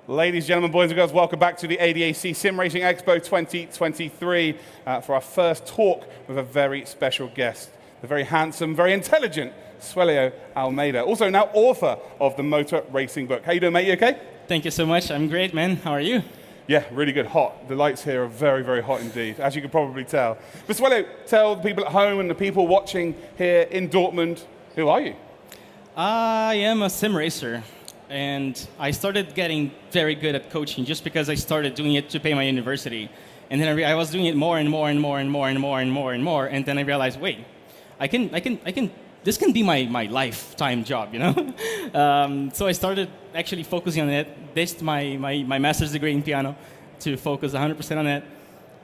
Ladies, gentlemen, boys and girls, welcome back to the ADAC SimRacing Expo 2023 for our first talk with a very special guest, the very handsome, very intelligent Suellio Almeida, also now author of the motor racing book. How you doing, mate? You okay? Thank you so much. I'm great, man. How are you? Yeah, really good. Hot. The lights here are very, very hot indeed, as you can probably tell. But Suellio, tell the people at home and the people watching here in Dortmund, who are you? I am a sim racer. And I started getting very good at coaching just because I started doing it to pay my university. And then I was doing it more and more and more and more and more and more and more. And then I realized, wait, this can be my lifetime job, you know? So I started actually focusing on it, ditched my master's degree in piano to focus 100% on it.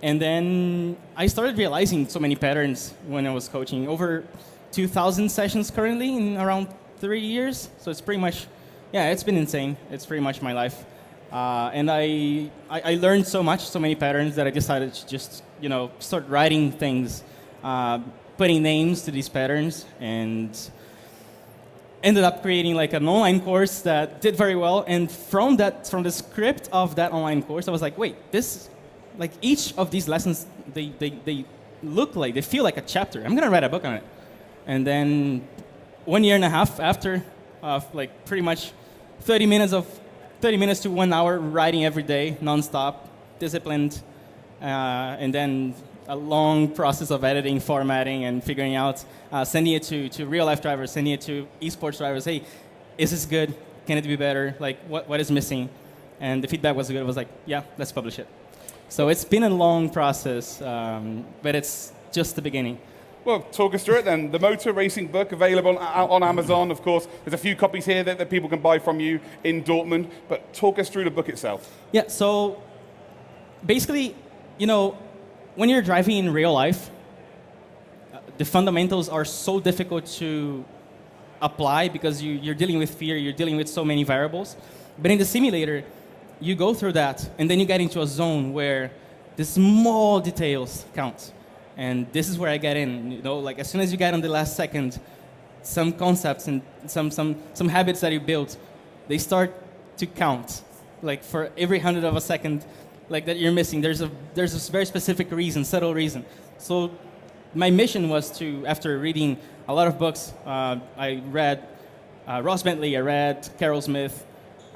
And then I started realizing so many patterns when I was coaching. Over 2,000 sessions currently in around 3 years. So it's pretty much, yeah, it's been insane. It's pretty much my life. And I learned so much, so many patterns that I decided to just, you know, start writing things, putting names to these patterns, and ended up creating like an online course that did very well. And from the script of that online course, I was like, wait, this, like each of these lessons, they look like, they feel like a chapter. I'm gonna write a book on it. And then 1.5 years after, like pretty much 30 minutes to 1 hour writing every day, nonstop, disciplined, and then a long process of editing, formatting, and figuring out, sending it to real-life drivers, sending it to esports drivers. Hey, is this good? Can it be better? Like, what is missing? And the feedback was good. It was like, yeah, let's publish it. So it's been a long process, but it's just the beginning. Well, talk us through it then. The motor racing book available on Amazon, of course. There's a few copies here that people can buy from you in Dortmund, but talk us through the book itself. Yeah, so basically, you know, when you're driving in real life, the fundamentals are so difficult to apply because you're dealing with fear, you're dealing with so many variables. But in the simulator, you go through that, and then you get into a zone where the small details count. And this is where I get in, you know, like as soon as you get on the last second, some concepts and some habits that you built, they start to count. Like for every 100th of a second, like that you're missing, there's a very specific reason, subtle reason. So my mission was to, after reading a lot of books, I read Ross Bentley, I read Carol Smith,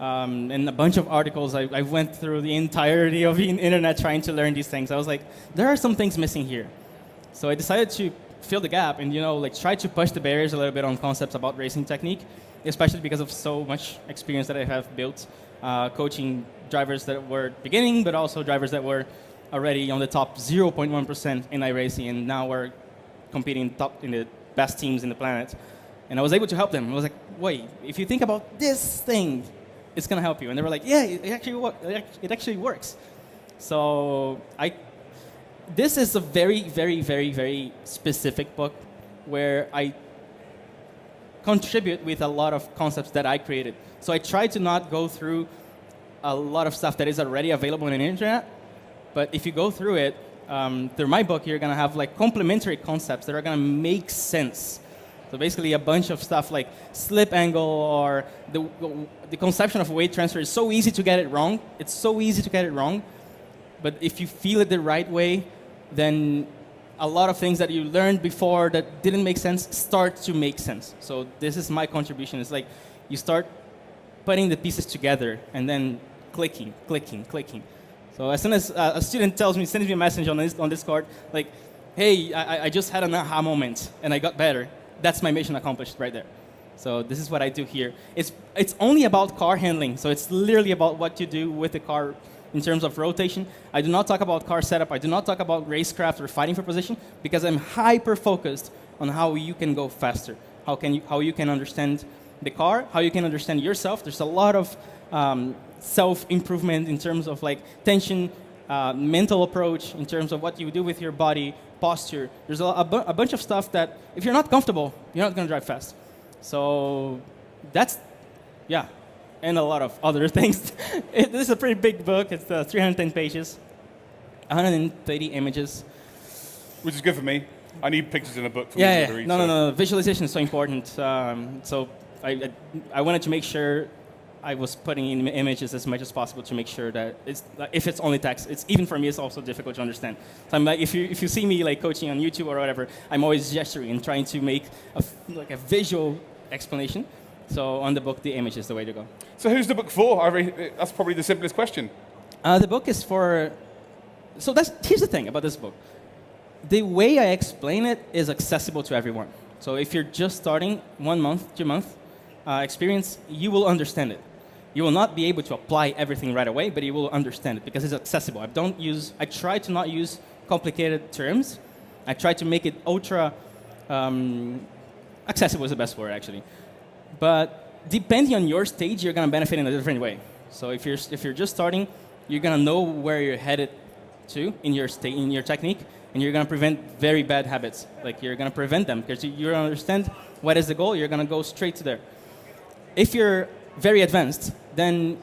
and a bunch of articles. I went through the entirety of the internet trying to learn these things. I was like, there are some things missing here. So I decided to fill the gap and, you know, like try to push the barriers a little bit on concepts about racing technique, especially because of so much experience that I have built coaching drivers that were beginning, but also drivers that were already on the top 0.1% in iRacing, and now we're competing top in the best teams in the planet. And I was able to help them. I was like, wait, if you think about this thing, it's going to help you. And they were like, yeah, it actually works. So this is a very, very, very, very specific book where I contribute with a lot of concepts that I created. So I try to not go through a lot of stuff that is already available on the internet, but if you go through it, through my book, you're going to have like complementary concepts that are going to make sense. So basically a bunch of stuff like slip angle, or the conception of weight transfer is so easy to get it wrong. It's so easy to get it wrong. But if you feel it the right way, then a lot of things that you learned before that didn't make sense start to make sense. So this is my contribution. It's like you start putting the pieces together and then clicking. So as soon as a student sends me a message on Discord, like, hey, I just had an aha moment and I got better. That's my mission accomplished right there. So this is what I do here. It's only about car handling. So it's literally about what you do with the car in terms of rotation. I do not talk about car setup. I do not talk about racecraft or fighting for position, because I'm hyper-focused on how you can go faster, how you can understand the car, how you can understand yourself. There's a lot of self-improvement in terms of like tension, mental approach, in terms of what you do with your body, posture. There's a bunch of stuff that if you're not comfortable, you're not going to drive fast. So that's, yeah. And a lot of other things. This is a pretty big book. It's 310 pages, 130 images. Which is good for me. I need pictures in a book for me to read. No. Visualization is so important. So I wanted to make sure I was putting in images as much as possible to make sure that if it's only text, it's even for me, it's also difficult to understand. So I'm like, if you see me like coaching on YouTube or whatever, I'm always gesturing and trying to make a visual explanation. So on the book, the image is the way to go. So who's the book for? That's probably the simplest question. The book is for. So here's the thing about this book. The way I explain it is accessible to everyone. So if you're just starting 1 month, 2 month experience, you will understand it. You will not be able to apply everything right away, but you will understand it because it's accessible. I try to not use complicated terms. I try to make it ultra accessible is the best word actually. But depending on your stage, you're gonna benefit in a different way. So if you're just starting, you're gonna know where you're headed to in your technique, and you're gonna prevent very bad habits. Like you're gonna prevent them because you understand what is the goal. You're gonna go straight to there. If you're very advanced, then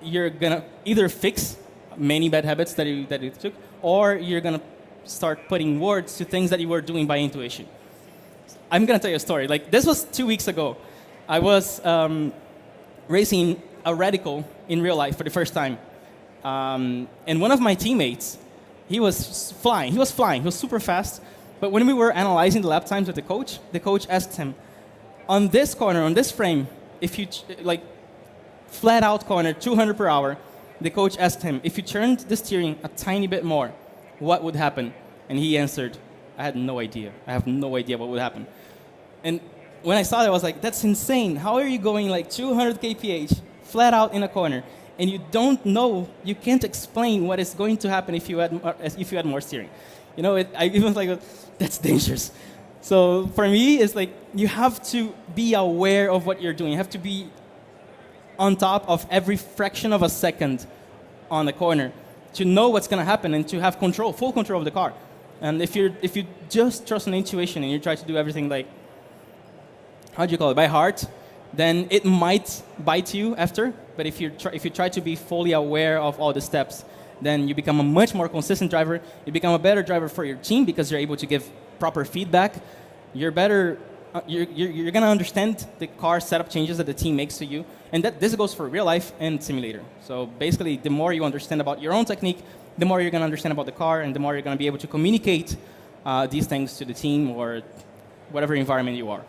you're gonna either fix many bad habits that you took, or you're gonna start putting words to things that you were doing by intuition. I'm gonna tell you a story. Like this was 2 weeks ago. I was racing a radical in real life for the first time, and one of my teammates, he was flying. He was super fast. But when we were analyzing the lap times with the coach asked him, on this corner, on this frame, if you like flat out corner, 200 per hour, the coach asked him, if you turned the steering a tiny bit more, what would happen? And he answered, I had no idea. I have no idea what would happen. And when I saw that, I was like, that's insane. How are you going like 200 kph flat out in a corner, and you don't know, you can't explain what is going to happen if you add more steering? You know, I even was like, that's dangerous. So for me, it's like you have to be aware of what you're doing. You have to be on top of every fraction of a second on the corner to know what's going to happen and to have control, full control of the car. And if you just trust on intuition and you try to do everything like, how do you call it, by heart, then it might bite you after. But if you try to be fully aware of all the steps, then you become a much more consistent driver. You become a better driver for your team because you're able to give proper feedback. You're better. You're gonna understand the car setup changes that the team makes to you, and this goes for real life and simulator. So basically, the more you understand about your own technique, the more you're gonna understand about the car, and the more you're gonna be able to communicate these things to the team or whatever environment you are.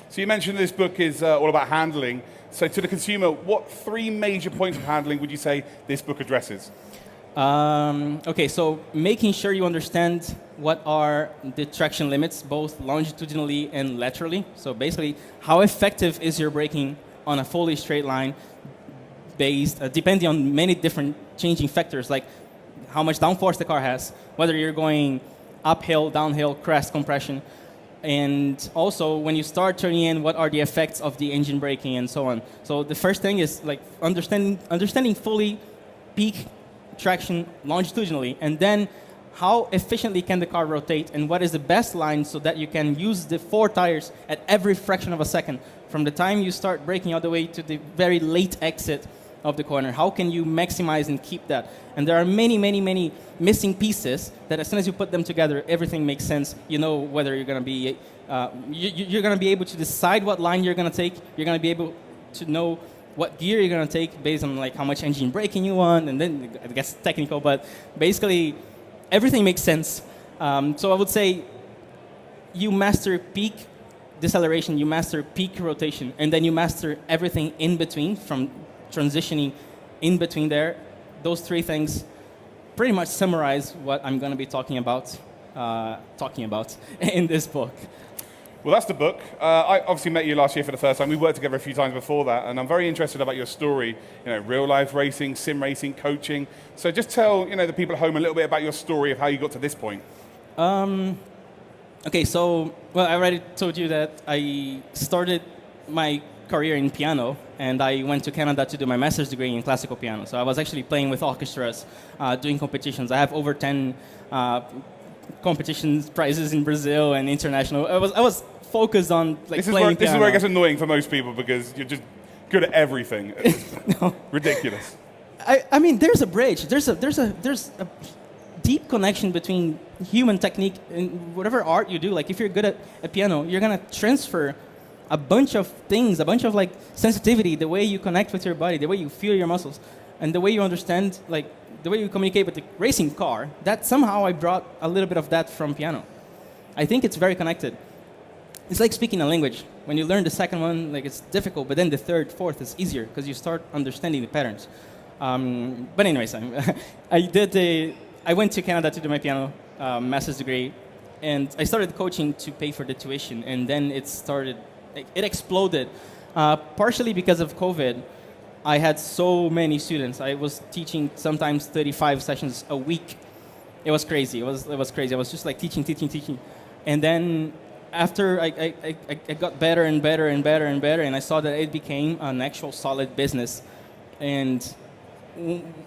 So you mentioned this book is all about handling. So to the consumer, what 3 major points of handling would you say this book addresses? Okay, so making sure you understand what are the traction limits, both longitudinally and laterally. So basically, how effective is your braking on a fully straight line based, depending on many different changing factors, like how much downforce the car has, whether you're going uphill, downhill, crest compression, and also when you start turning in, what are the effects of the engine braking and so on. So the first thing is like understanding fully peak traction longitudinally, and then how efficiently can the car rotate and what is the best line so that you can use the 4 tires at every fraction of a second from the time you start braking all the way to the very late exit of the corner. How can you maximize and keep that? And there are many, many, many missing pieces that as soon as you put them together, everything makes sense. You know whether you're going to be you're going to be able to decide what line you're going to take. You're going to be able to know what gear you're going to take based on like how much engine braking you want, and then I guess technical, but basically everything makes sense. So I would say you master peak deceleration, you master peak rotation, and then you master everything in between from transitioning in between there. Those 3 things pretty much summarize what I'm going to be talking about in this book. Well, that's the book. I obviously met you last year for the first time. We worked together a few times before that, and I'm very interested about your story. You know, real life racing, sim racing, coaching. So just tell the people at home a little bit about your story of how you got to this point. Okay, so I already told you that I started my career in piano, and I went to Canada to do my master's degree in classical piano. So I was actually playing with orchestras, doing competitions. I have over 10 competitions prizes in Brazil and international. I was focused on like playing piano. This is where it gets annoying for most people because you're just good at everything. No. Ridiculous. I mean, there's a bridge. There's a deep connection between human technique and whatever art you do. Like if you're good at piano, you're gonna transfer a bunch of things, a bunch of like sensitivity, the way you connect with your body, the way you feel your muscles, and the way you understand, like the way you communicate with the racing car, that somehow I brought a little bit of that from piano. I think it's very connected. It's like speaking a language. When you learn the second one, like it's difficult, but then the third, fourth is easier because you start understanding the patterns. But anyways, I went to Canada to do my piano master's degree, and I started coaching to pay for the tuition, and then it exploded, partially because of COVID. I had so many students. I was teaching sometimes 35 sessions a week. It was crazy. It was crazy. I was just like teaching. And then after I got better and better, and I saw that it became an actual solid business. And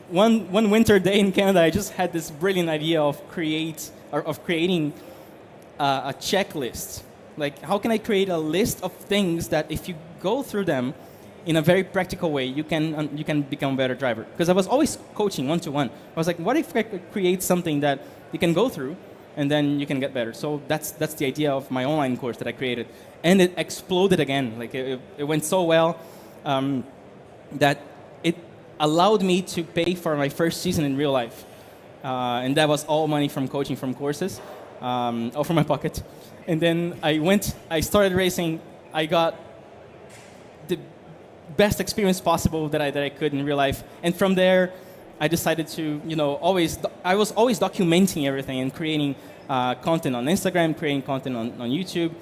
one winter day in Canada, I just had this brilliant idea of creating a checklist. Like, how can I create a list of things that if you go through them in a very practical way, you can become a better driver? Because I was always coaching one-to-one. I was like, what if I could create something that you can go through and then you can get better? So that's the idea of my online course that I created. And it exploded again. Like it went so well that it allowed me to pay for my first season in real life. And that was all money from coaching, from courses, all from my pocket. And then I started racing. I got the best experience possible that I could in real life. And from there, I decided to, I was always documenting everything and creating content on Instagram, creating content on YouTube,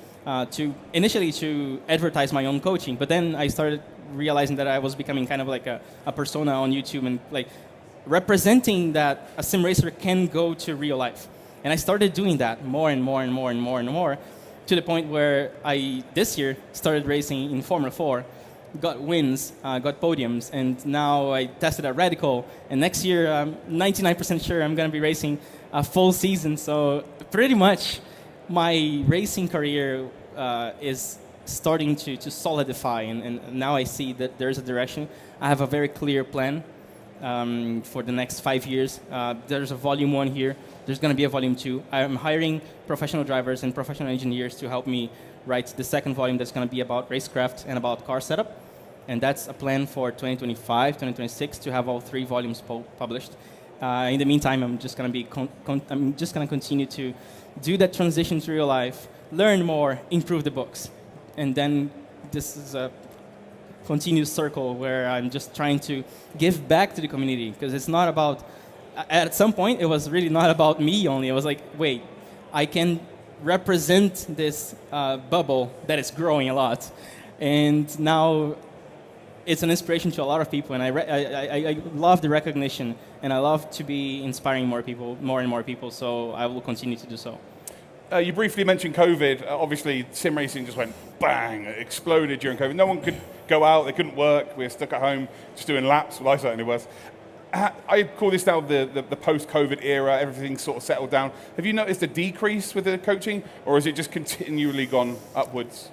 initially to advertise my own coaching. But then I started realizing that I was becoming kind of like a persona on YouTube and like representing that a sim racer can go to real life. And I started doing that more and more to the point where I, this year, started racing in Formula 4, got wins, got podiums, and now I tested at Radical. And next year, I'm 99% sure I'm going to be racing a full season. So pretty much my racing career is starting to solidify. And now I see that there's a direction. I have a very clear plan for the next 5 years. There's a volume 1 here. There's going to be a volume 2. I'm hiring professional drivers and professional engineers to help me write the second volume that's going to be about racecraft and about car setup. And that's a plan for 2025, 2026 to have all 3 volumes published. In the meantime, I'm just going to continue to do that transition to real life, learn more, improve the books. And then this is a continuous circle where I'm just trying to give back to the community, because it's not about, at some point it was really not about me only. It was like, wait, I can represent this bubble that is growing a lot, and now it's an inspiration to a lot of people, and I love the recognition, and I love to be inspiring more and more people, so I will continue to do so. You briefly mentioned COVID. Obviously, sim racing just went bang, it exploded during COVID. No one could go out, they couldn't work, we were stuck at home just doing laps. Well, I certainly was. I call this now the post-COVID era, everything's sort of settled down. Have you noticed a decrease with the coaching, or has it just continually gone upwards?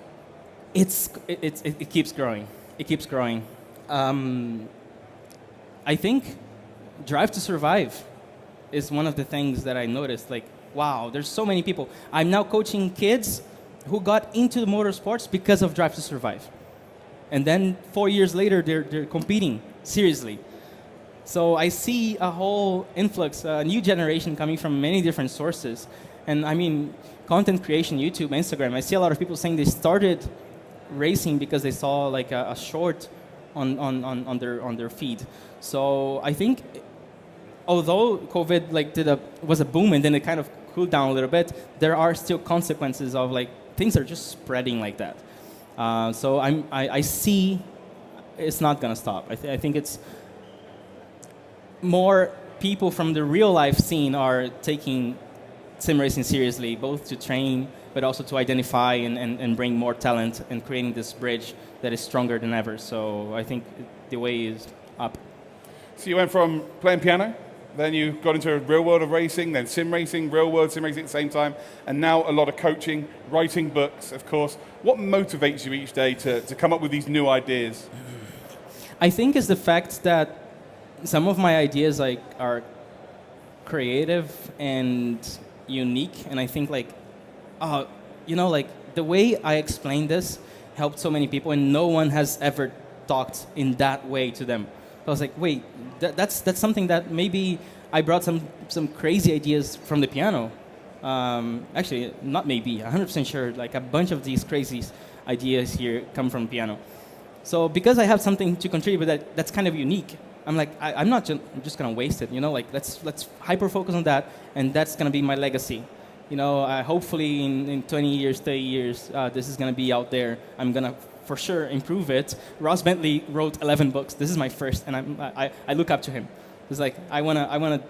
It keeps growing. It keeps growing. I think Drive to Survive is one of the things that I noticed. Like, wow, there's so many people. I'm now coaching kids who got into the motorsports because of Drive to Survive. And then 4 years later, they're competing seriously. So I see a whole influx, a new generation coming from many different sources. And I mean, content creation, YouTube, Instagram, I see a lot of people saying they started racing because they saw like a short on their feed. So I think, although COVID was a boom and then it kind of cooled down a little bit, there are still consequences of like things are just spreading like that. So I see it's not gonna stop. I think it's more people from the real life scene are taking sim racing seriously, both to train but also to identify and bring more talent and creating this bridge that is stronger than ever. So I think the way is up. So you went from playing piano, then you got into a real world of racing, then sim racing, real world sim racing at the same time, and now a lot of coaching, writing books, of course. What motivates you each day to come up with these new ideas? I think it's the fact that some of my ideas are creative and unique, and I think the way I explain this helped so many people, and no one has ever talked in that way to them. So I was like, wait, that's something that maybe I brought some crazy ideas from the piano. Actually, not maybe, 100% sure, like a bunch of these crazy ideas here come from piano. So because I have something to contribute that's kind of unique, I'm like, I'm not just going to waste it, like let's hyper-focus on that, and that's going to be my legacy. Hopefully in 20 years, 30 years, this is going to be out there. I'm going to for sure improve it. Ross Bentley wrote 11 books. This is my first, and I look up to him. It's like, I want to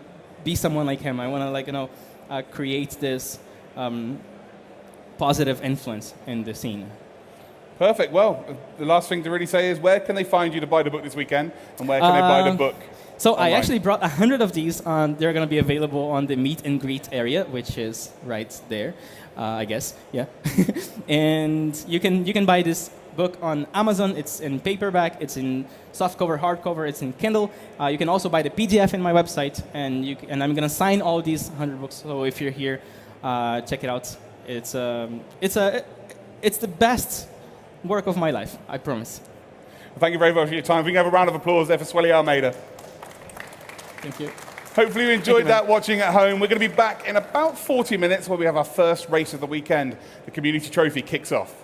be someone like him. I want to create this positive influence in the scene. Perfect. Well, the last thing to really say is, where can they find you to buy the book this weekend, and where can they buy the book? So online? I actually brought 100 of these. They're going to be available on the meet and greet area, which is right there, I guess. Yeah. And you can buy this book on Amazon. It's in paperback. It's in softcover, hardcover. It's in Kindle. You can also buy the PDF in my website, and I'm going to sign all these 100 books. So if you're here, check it out. It's the best work of my life, I promise. Well, thank you very much for your time. We can have a round of applause there for Suellio Almeida. Thank you. Hopefully you enjoyed that watching at home. We're going to be back in about 40 minutes where we have our first race of the weekend. The community trophy kicks off.